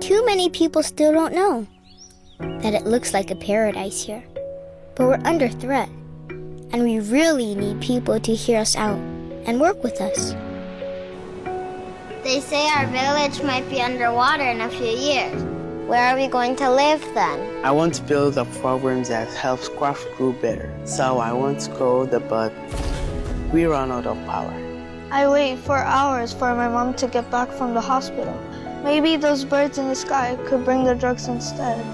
too many people still don't know that it looks like a paradise here. But we're under threat, and we really need people to hear us out and work with us. They say our village might be underwater in a few years. Where are we going to live then? I want to build a program that helps craft grow better. So I want to code, but we run out of power. I wait for hours for my mom to get back from the hospital. Maybe those birds in the sky could bring the drugs instead.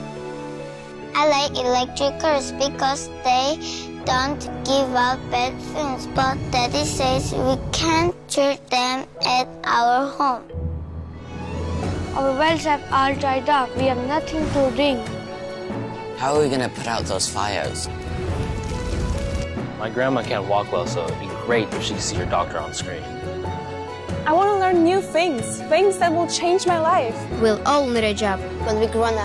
I like electric cars because they don't give out bad things, but Daddy says we can't treat them at our home. Our wells have all dried up. We have nothing to drink. How are we gonna put out those fires? My grandma can't walk well, so it'd be great if she could see her doctor on screen. I want to learn new things that will change my life. We'll all need a job When we grow up.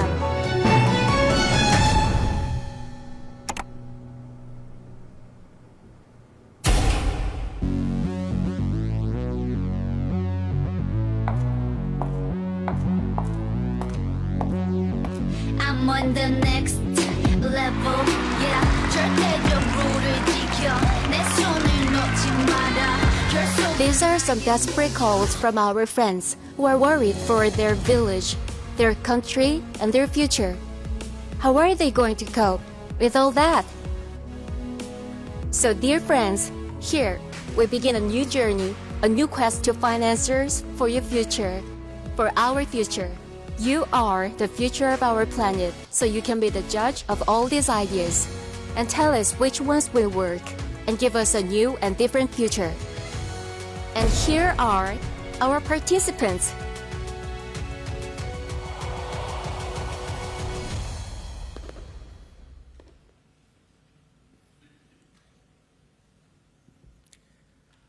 I'm on the next level, yeah. 절대적으로를 지켜 내 손을 놓지 마라. These are some desperate calls from our friends who are worried for their village, their country, and their future. How are they going to cope with all that? So, dear friends, here we begin a new journey, a new quest to find answers for your future, for our future. You are the future of our planet, so you can be the judge of all these ideas and tell us which ones will work and give us a new and different future. And here are our participants.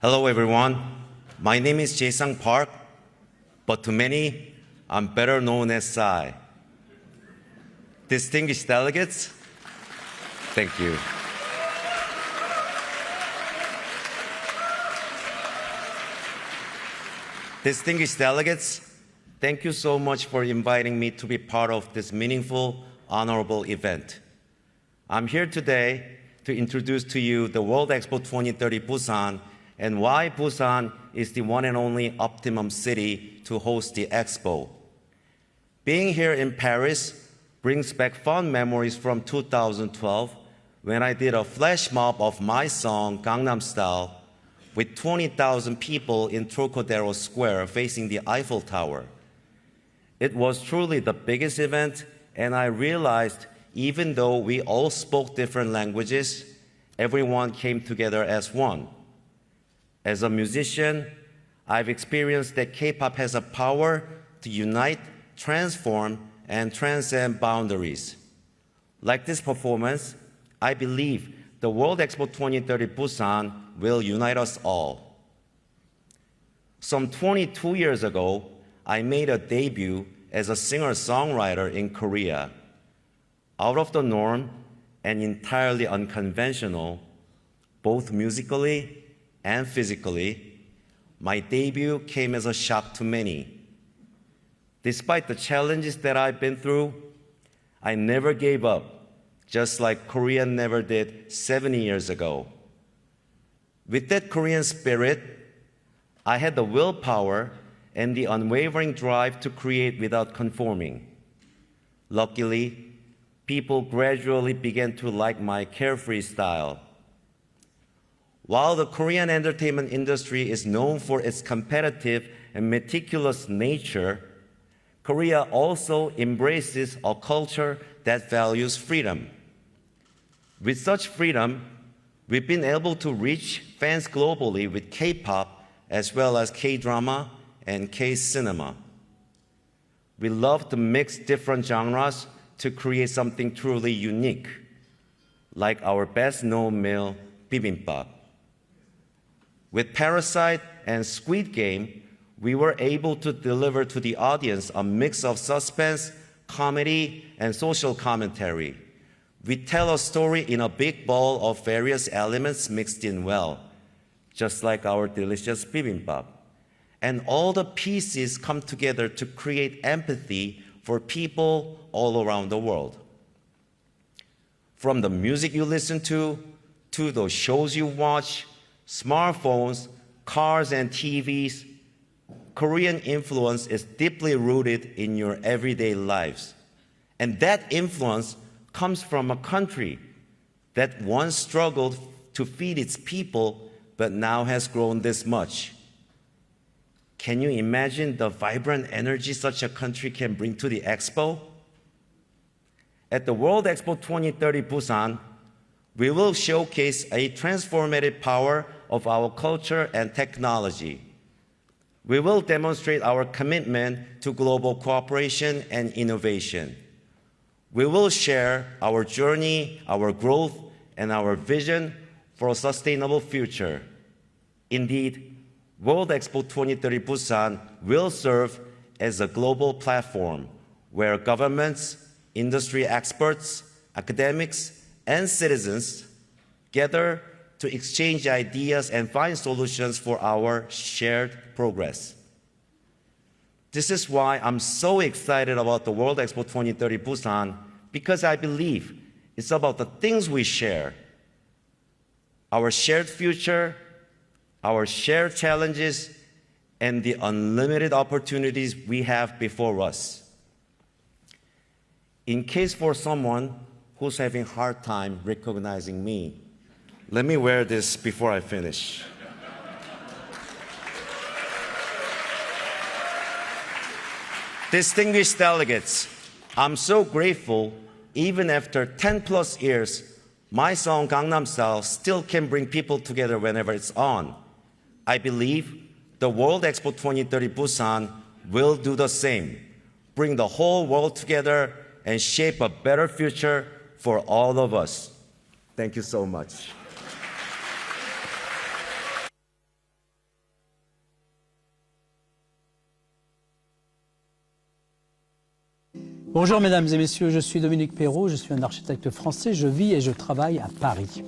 Hello everyone, my name is Jae-sang Park, but to many, I'm better known as Sai. Distinguished delegates, thank you. Distinguished delegates, thank you so much for inviting me to be part of this meaningful, honorable event. I'm here today to introduce to you the World Expo 2030 Busan and why Busan is the one and only optimum city to host the Expo. Being here in Paris brings back fond memories from 2012 when I did a flash mob of my song Gangnam Style with 20,000 people in Trocadero Square facing the Eiffel Tower. It was truly the biggest event, and I realized even though we all spoke different languages, everyone came together as one. As a musician, I've experienced that K-pop has a power to unite, transform, and transcend boundaries. Like this performance, I believe the World Expo 2030 Busan will unite us all. Some 22 years ago, I made a debut as a singer-songwriter in Korea. Out of the norm and entirely unconventional, both musically and physically, my debut came as a shock to many. Despite the challenges that I've been through, I never gave up, just like Korea never did 70 years ago. With that Korean spirit, I had the willpower and the unwavering drive to create without conforming. Luckily, people gradually began to like my carefree style. While the Korean entertainment industry is known for its competitive and meticulous nature, Korea also embraces a culture that values freedom. With such freedom, we've been able to reach fans globally with K-pop as well as K-drama and K-cinema. We love to mix different genres to create something truly unique, like our best-known meal, bibimbap. With Parasite and Squid Game, we were able to deliver to the audience a mix of suspense, comedy, and social commentary. We tell a story in a big ball of various elements mixed in well, just like our delicious bibimbap. And all the pieces come together to create empathy for people all around the world. From the music you listen to the shows you watch, smartphones, cars, and TVs, Korean influence is deeply rooted in your everyday lives. And that influence comes from a country that once struggled to feed its people, but now has grown this much. Can you imagine the vibrant energy such a country can bring to the expo? At the World Expo 2030 Busan, we will showcase a transformative power of our culture and technology. We will demonstrate our commitment to global cooperation and innovation. We will share our journey, our growth, and our vision for a sustainable future. Indeed, World Expo 2030 Busan will serve as a global platform where governments, industry experts, academics, and citizens gather to exchange ideas and find solutions for our shared progress. This is why I'm so excited about the World Expo 2030 Busan, because I believe it's about the things we share, our shared future, our shared challenges, and the unlimited opportunities we have before us. In case for someone who's having a hard time recognizing me, let me wear this before I finish. Distinguished delegates, I'm so grateful even after 10 plus years, my song Gangnam Style still can bring people together whenever it's on. I believe the World Expo 2030 Busan will do the same, bring the whole world together and shape a better future for all of us. Thank you so much. Bonjour mesdames et messieurs, je suis Dominique Perrault, je suis un architecte français, je vis et je travaille à Paris.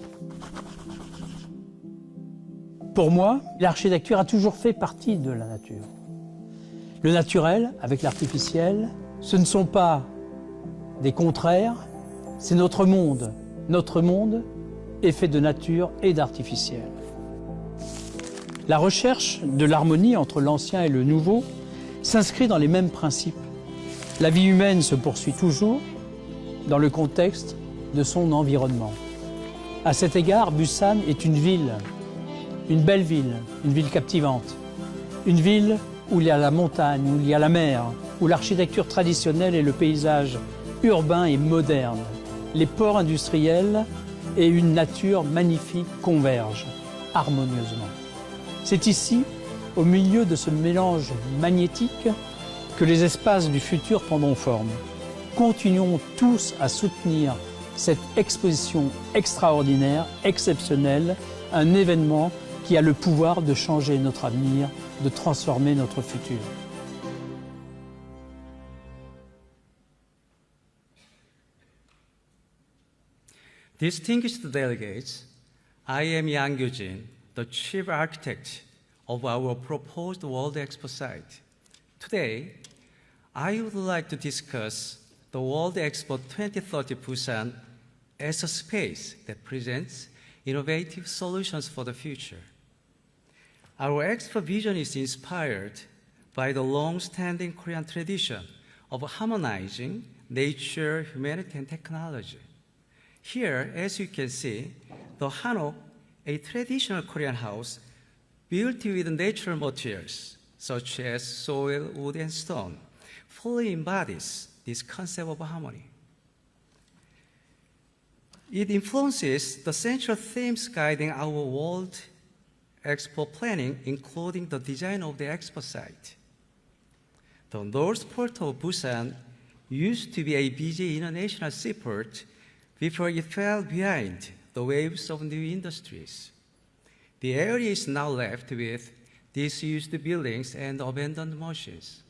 Pour moi, l'architecture a toujours fait partie de la nature. Le naturel avec l'artificiel, ce ne sont pas des contraires, c'est notre monde. Notre monde est fait de nature et d'artificiel. La recherche de l'harmonie entre l'ancien et le nouveau s'inscrit dans les mêmes principes. La vie humaine se poursuit toujours dans le contexte de son environnement. À cet égard, Busan est une ville, une belle ville, une ville captivante, une ville où il y a la montagne, où il y a la mer, où l'architecture traditionnelle et le paysage urbain et moderne, les ports industriels et une nature magnifique convergent harmonieusement. C'est ici, au milieu de ce mélange magnétique, que les espaces du futur prendront forme. Continuons tous à soutenir cette exposition extraordinaire, exceptionnelle, un événement qui a le pouvoir de changer notre avenir, de transformer notre futur. Distinguished delegates, I am Yang Gyujin, the chief architect of our proposed World Expo site. Today, I would like to discuss the World Expo 2030 Busan as a space that presents innovative solutions for the future. Our Expo vision is inspired by the long-standing Korean tradition of harmonizing nature, humanity, and technology. Here, as you can see, the hanok, a traditional Korean house built with natural materials, such as soil, wood, and stone, fully embodies this concept of harmony. It influences the central themes guiding our World Expo planning, including the design of the Expo site. The North Port of Busan used to be a busy international seaport before it fell behind the waves of new industries. The area is now left with disused buildings and abandoned machines.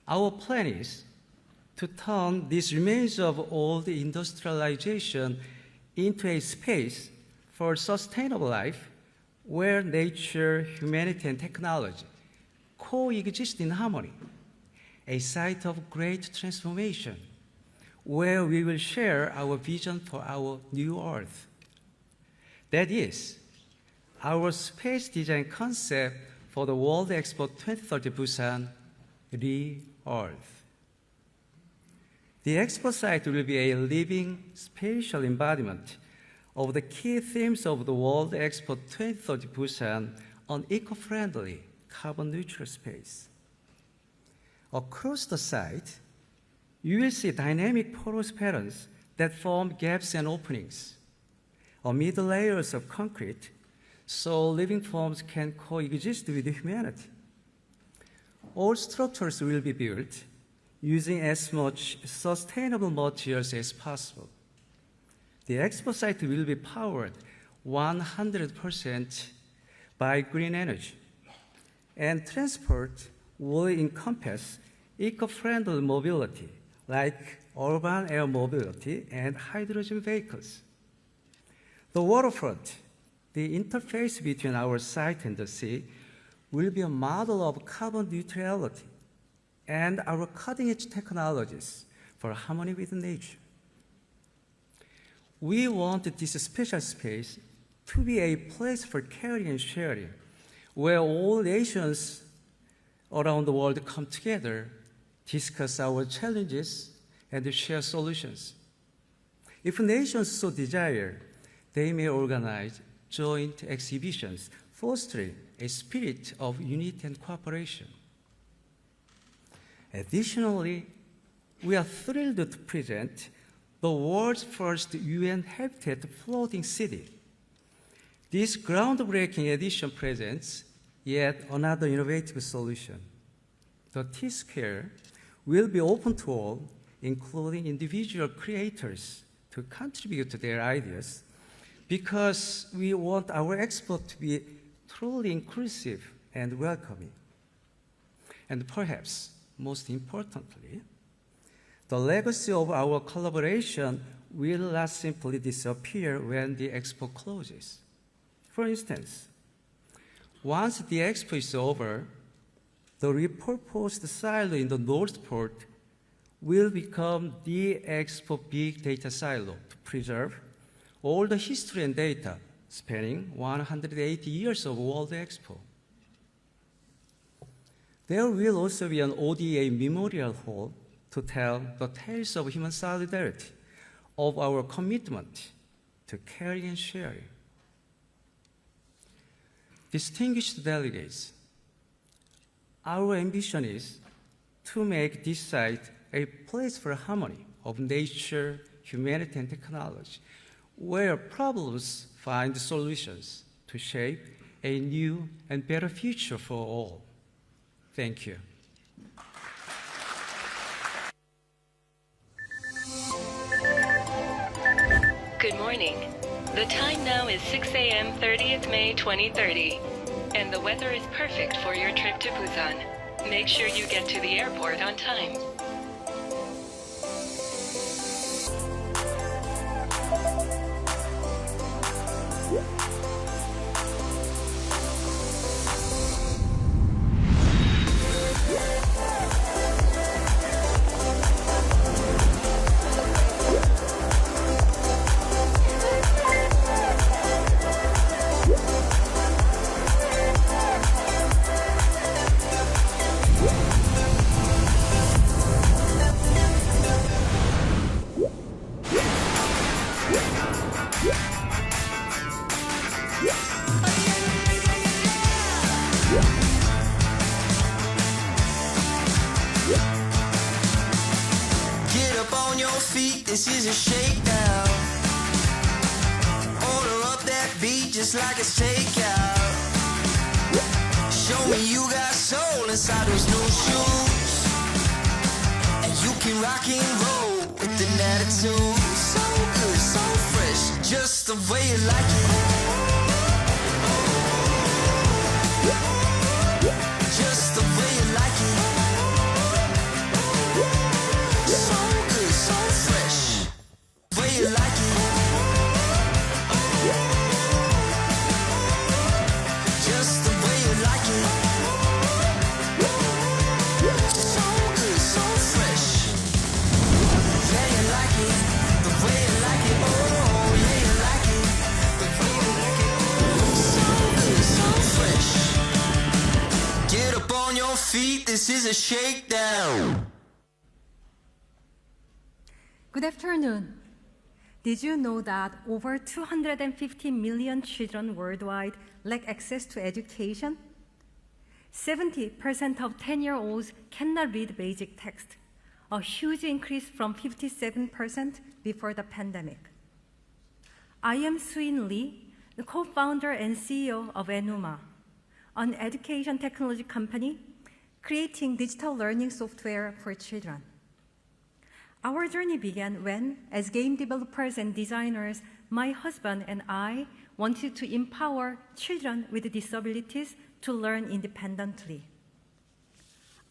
Our plan is to turn these remains of old industrialization into a space for sustainable life where nature, humanity, and technology coexist in harmony. a site of great transformation, where we will share our vision for our new Earth. That is, our space design concept for the World Expo 2030 Busan, Re-Earth. The expo site will be a living spatial embodiment of the key themes of the World Expo 2030 Busan on eco-friendly, carbon-neutral space. Across the site, you will see dynamic porous patterns that form gaps and openings amid layers of concrete, so living forms can coexist with humanity. All structures will be built using as much sustainable materials as possible. The expo site will be powered 100% by green energy, and transport will encompass eco-friendly mobility like urban air mobility and hydrogen vehicles. The waterfront, the interface between our site and the sea, will be a model of carbon neutrality and our cutting-edge technologies for harmony with nature. We want this special space to be a place for caring and sharing, where all nations around the world come together, discuss our challenges, and share solutions. If nations so desire, they may organize joint exhibitions, fostering a spirit of unity and cooperation. Additionally, we are thrilled to present the world's first UN Habitat floating city. This groundbreaking edition presents yet another innovative solution. The T-Square will be open to all, including individual creators, to contribute to their ideas, because we want our expo to be truly inclusive and welcoming. And perhaps most importantly, the legacy of our collaboration will not simply disappear when the expo closes. For instance, once the expo is over, the repurposed silo in the North Port will become the expo big data silo to preserve all the history and data spanning 180 years of World Expo. There will also be an ODA memorial hall to tell the tales of human solidarity, of our commitment to caring and sharing. Distinguished delegates, our ambition is to make this site a place for harmony of nature, humanity, and technology, where problems find solutions to shape a new and better future for all. Thank you. Good morning. The time now is 6 a.m. 30th May 2030, and the weather is perfect for your trip to Busan. Make sure you get to the airport on time. This is a shakedown. Order up that beat just like it's takeout. Show me you got soul inside those new shoes, and you can rock and roll with an attitude. So good, so fresh, just the way you like it. Just the way you like it. So good, so fresh, the way you like it. Just the way you like it. So good, is a shakedown. Good afternoon. Did you know that over 250 million children worldwide lack access to education? 70% of 10-year-olds cannot read basic text, a huge increase from 57% before the pandemic. I am Suin Lee, the co-founder and CEO of Enuma, an education technology company creating digital learning software for children. Our journey began when, as game developers and designers, my husband and I wanted to empower children with disabilities to learn independently.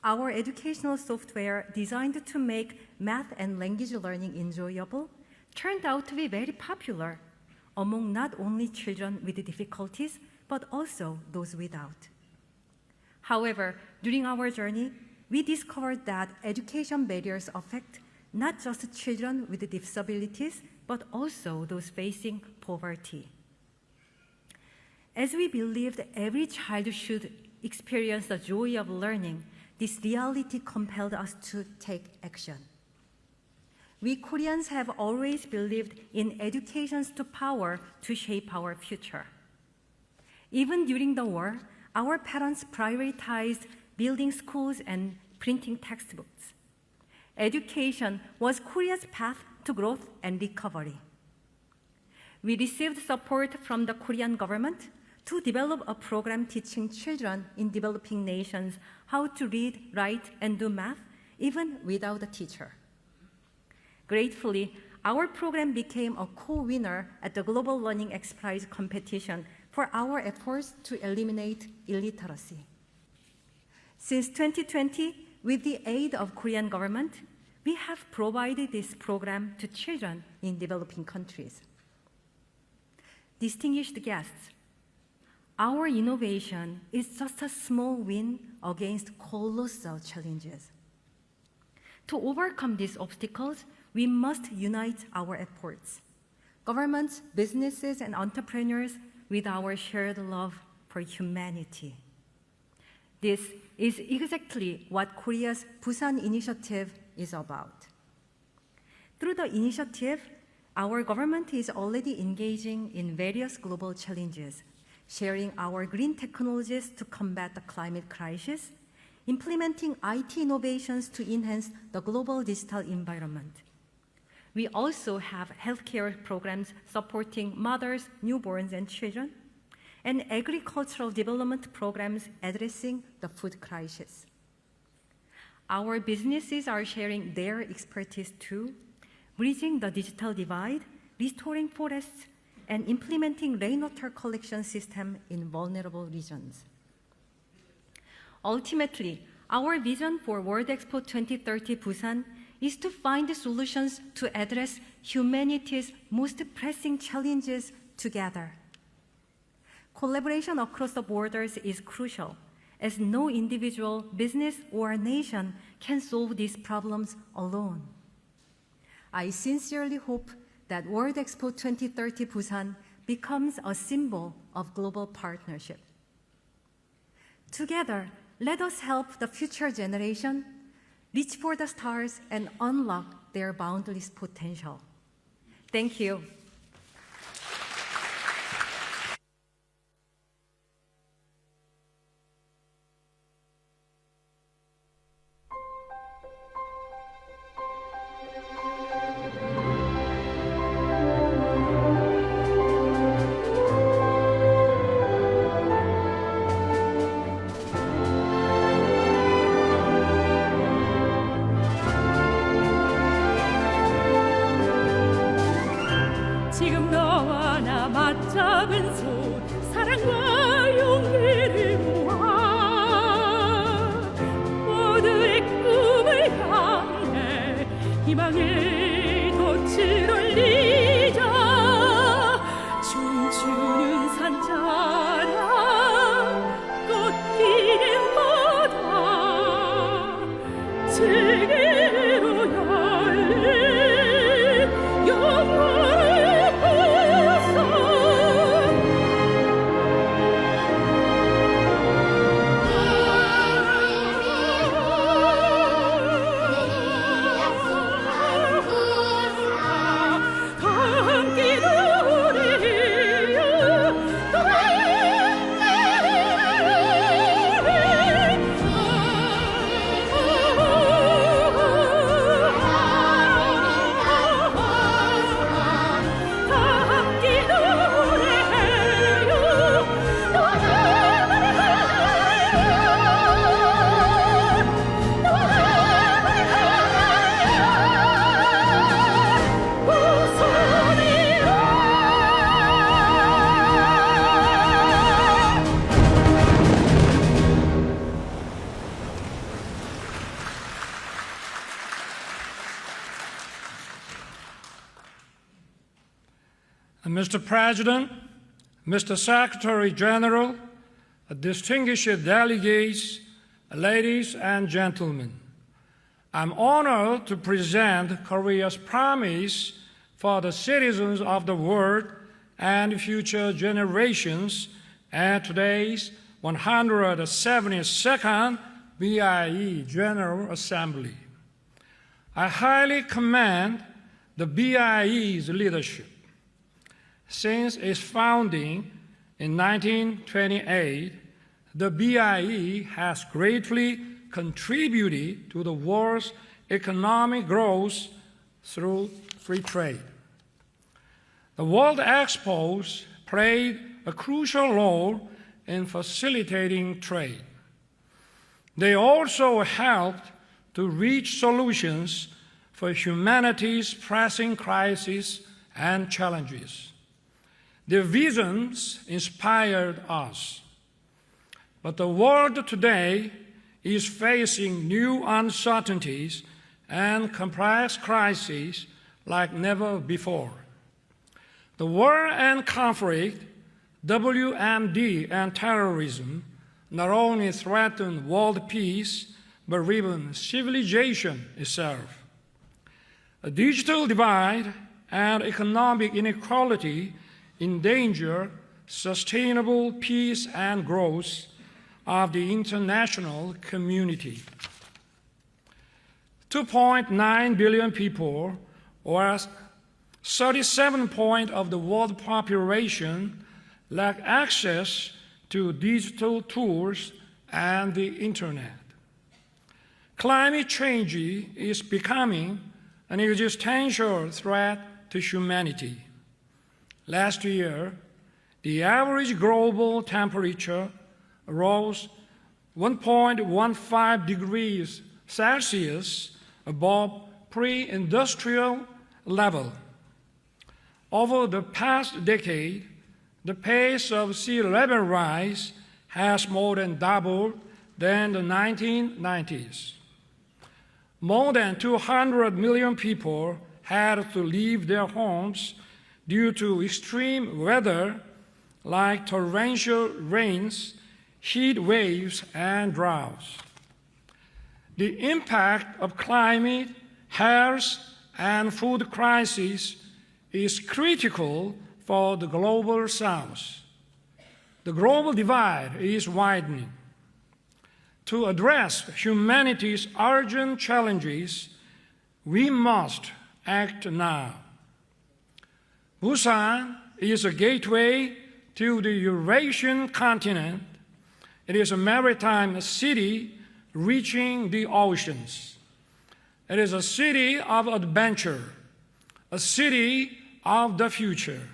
Our educational software, designed to make math and language learning enjoyable, turned out to be very popular among not only children with difficulties, but also those without. However, during our journey, we discovered that education barriers affect not just children with disabilities, but also those facing poverty. As we believed every child should experience the joy of learning, this reality compelled us to take action. We Koreans have always believed in education's power to shape our future. Even during the war, our parents prioritized building schools and printing textbooks. Education was Korea's path to growth and recovery. We received support from the Korean government to develop a program teaching children in developing nations how to read, write, and do math, even without a teacher. Gratefully, our program became a co-winner at the Global Learning X Prize competition for our efforts to eliminate illiteracy. Since 2020, with the aid of Korean government, we have provided this program to children in developing countries. Distinguished guests, our innovation is just a small win against colossal challenges. To overcome these obstacles, we must unite our efforts, governments, businesses, and entrepreneurs, with our shared love for humanity. This is exactly what Korea's Busan initiative is about. Through the initiative, our government is already engaging in various global challenges, sharing our green technologies to combat the climate crisis, implementing IT innovations to enhance the global digital environment. We also have healthcare programs supporting mothers, newborns, and children, and agricultural development programs addressing the food crisis. Our businesses are sharing their expertise too, bridging the digital divide, restoring forests, and implementing rainwater collection system in vulnerable regions. Ultimately, our vision for World Expo 2030 Busan is to find solutions to address humanity's most pressing challenges together. Collaboration across the borders is crucial, as no individual, business, or nation can solve these problems alone. I sincerely hope that World Expo 2030 Busan becomes a symbol of global partnership. Together, let us help the future generation reach for the stars and unlock their boundless potential. Thank you. 지금 너와 나 맞잡은 손 사랑과 용기를 모아 모두의 꿈을 향해 희망의 돛을 올리자 춤추는 산자락 꽃피는 바다 세계로 열린 영원 Mr. President, Mr. Secretary General, distinguished delegates, ladies and gentlemen, I'm honored to present Korea's promise for the citizens of the world and future generations at today's 172nd BIE General Assembly. I highly commend the BIE's leadership. Since its founding in 1928, the BIE has greatly contributed to the world's economic growth through free trade. The World Expos played a crucial role in facilitating trade. They also helped to reach solutions for humanity's pressing crises and challenges. Their visions inspired us. But the world today is facing new uncertainties and complex crises like never before. The war and conflict, WMD, and terrorism not only threaten world peace, but even civilization itself. A digital divide and economic inequality endanger sustainable peace and growth of the international community. 2.9 billion people, or 37% of the world population, lack access to digital tools and the internet. Climate change is becoming an existential threat to humanity. Last year, the average global temperature rose 1.15 degrees Celsius above pre-industrial level. Over the past decade, the pace of sea level rise has more than doubled than the 1990s. More than 200 million people had to leave their homes due to extreme weather like torrential rains, heat waves, and droughts. The impact of climate, health, and food crises is critical for the global South. The global divide is widening. To address humanity's urgent challenges, we must act now. Busan is a gateway to the Eurasian continent. It is a maritime city reaching the oceans. It is a city of adventure, a city of the future.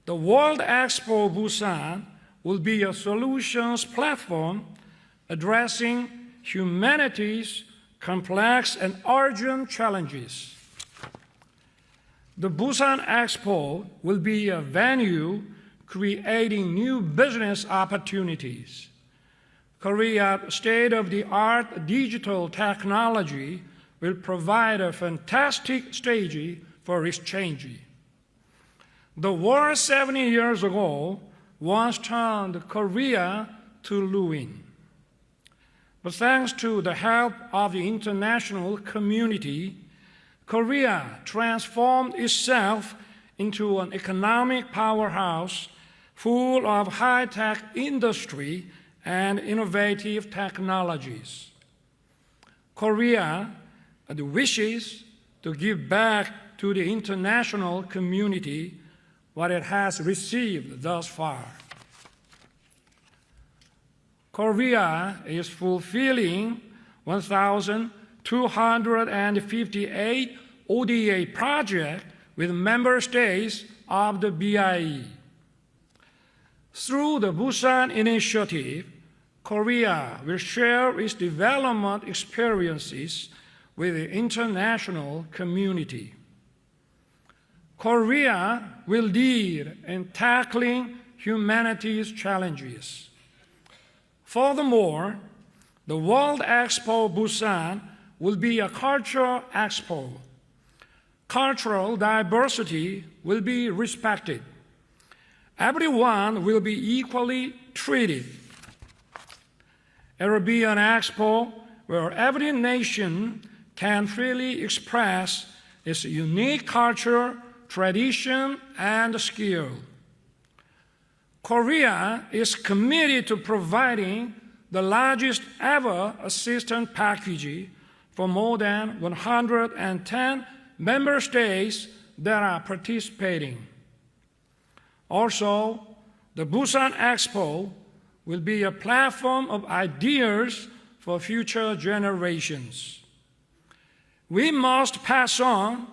The World Expo Busan will be a solutions platform addressing humanity's complex and urgent challenges. The Busan Expo will be a venue creating new business opportunities. Korea's state-of-the-art digital technology will provide a fantastic stage for exchange. The war 70 years ago once turned Korea to ruin. But thanks to the help of the international community, Korea transformed itself into an economic powerhouse full of high-tech industry and innovative technologies. Korea wishes to give back to the international community what it has received thus far. Korea is fulfilling 1,258 ODA projects with member states of the BIE. Through the Busan Initiative, Korea will share its development experiences with the international community. Korea will lead in tackling humanity's challenges. Furthermore, the World Expo Busan will be a cultural expo. cultural diversity will be respected. Everyone will be equally treated. It will be an expo where every nation can freely express its unique culture, tradition, and skill. Korea is committed to providing the largest ever assistance package for more than 110 member states that are participating. Also, the Busan Expo will be a platform of ideas for future generations. We must pass on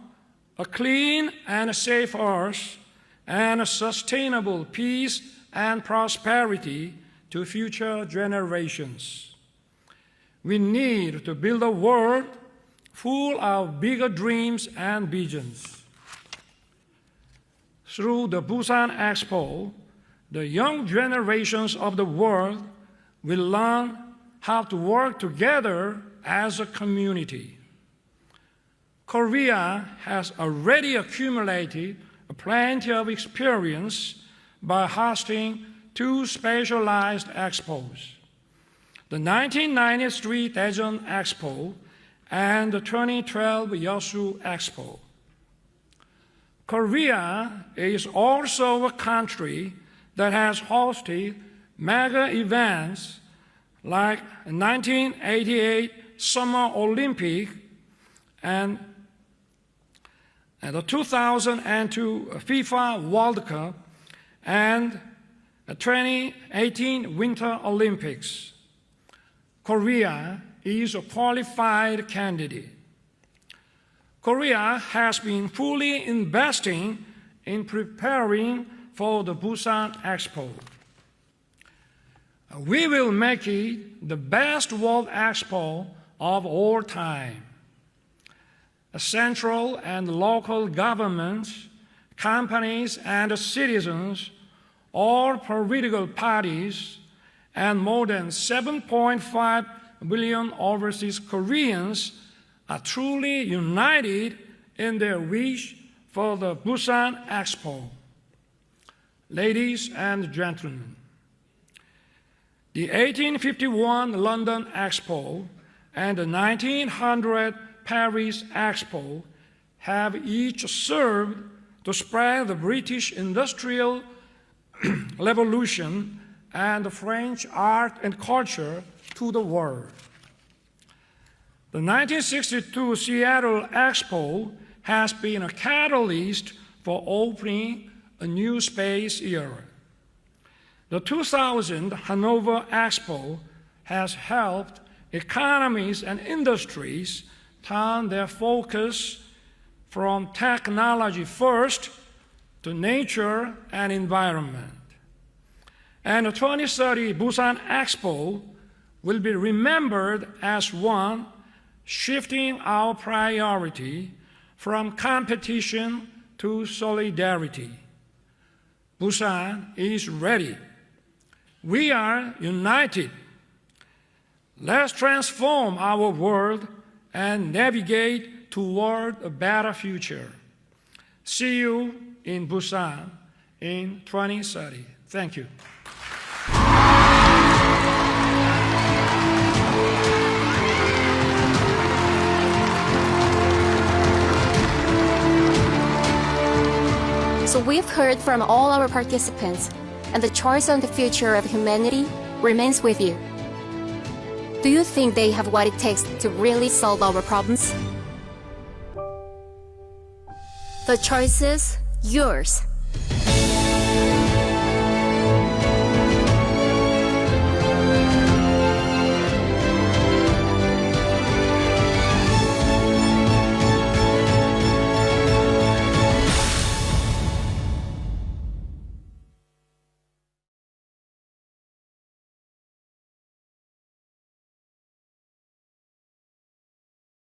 a clean and safe earth and a sustainable peace and prosperity to future generations. We need to build a world full of bigger dreams and visions. Through the Busan Expo, the young generations of the world will learn how to work together as a community. Korea has already accumulated plenty of experience by hosting two specialized expos, the 1993 Daejeon Expo and the 2012 Yeosu Expo. Korea is also a country that has hosted mega events like the 1988 Summer Olympic and the 2002 FIFA World Cup and the 2018 Winter Olympics. Korea is a qualified candidate. Korea has been fully investing in preparing for the Busan Expo. We will make it the best World Expo of all time. Central and local governments, companies and citizens, all political parties, and more than 7.5 billion overseas Koreans are truly united in their wish for the Busan Expo. Ladies and gentlemen, the 1851 London Expo and the 1900 Paris Expo have each served to spread the British industrial revolution and the French art and culture to the world. The 1962 Seattle Expo has been a catalyst for opening a new space era. The 2000 Hanover Expo has helped economies and industries turn their focus from technology first to nature and environment. And the 2030 Busan Expo will be remembered as one shifting our priority from competition to solidarity. Busan is ready. We are united. Let's transform our world and navigate toward a better future. See you in Busan in 2030. Thank you. So we've heard from all our participants, and the choice on the future of humanity remains with you. Do you think they have what it takes to really solve our problems? The choice is yours.